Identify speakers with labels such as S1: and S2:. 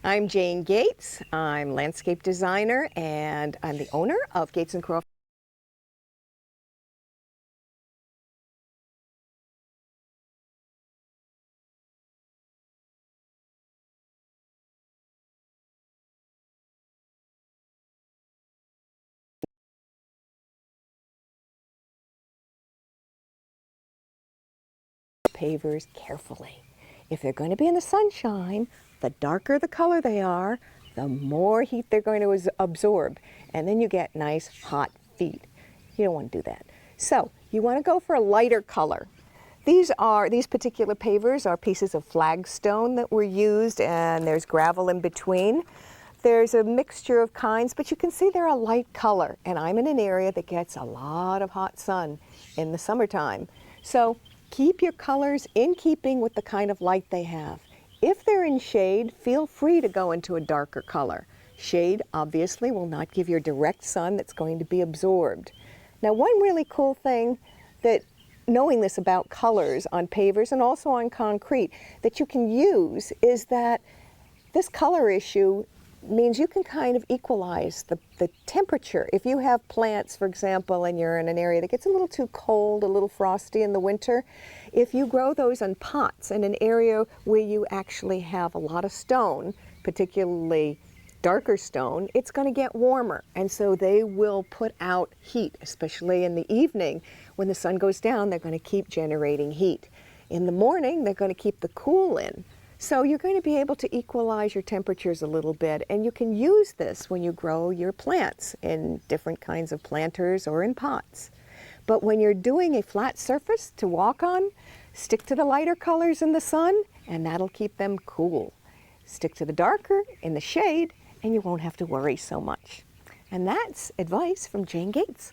S1: I'm Jane Gates. I'm landscape designer and I'm the owner of Gates & Crawford pavers carefully. If they're going to be in the sunshine, the darker the color they are, the more heat they're going to absorb. And then you get nice hot feet. You don't want to do that. So you want to go for a lighter color. These particular pavers are pieces of flagstone that were used, and there's gravel in between. There's a mixture of kinds, but you can see they're a light color. And I'm in an area that gets a lot of hot sun in the summertime. So keep your colors in keeping with the kind of light they have. If they're in shade, feel free to go into a darker color. Shade obviously will not give you direct sun that's going to be absorbed. Now, one really cool thing that knowing this about colors on pavers and also on concrete that you can use is that this color issue means you can kind of equalize the temperature. If you have plants, for example, and you're in an area that gets a little too cold, a little frosty in the winter, if you grow those in pots in an area where you actually have a lot of stone, particularly darker stone, it's going to get warmer, and so they will put out heat, especially in the evening. When the sun goes down, they're going to keep generating heat. In the morning, they're going to keep the cool in. So you're going to be able to equalize your temperatures a little bit, and you can use this when you grow your plants in different kinds of planters or in pots. But when you're doing a flat surface to walk on, stick to the lighter colors in the sun, and that'll keep them cool. Stick to the darker in the shade, and you won't have to worry so much. And that's advice from Jane Gates.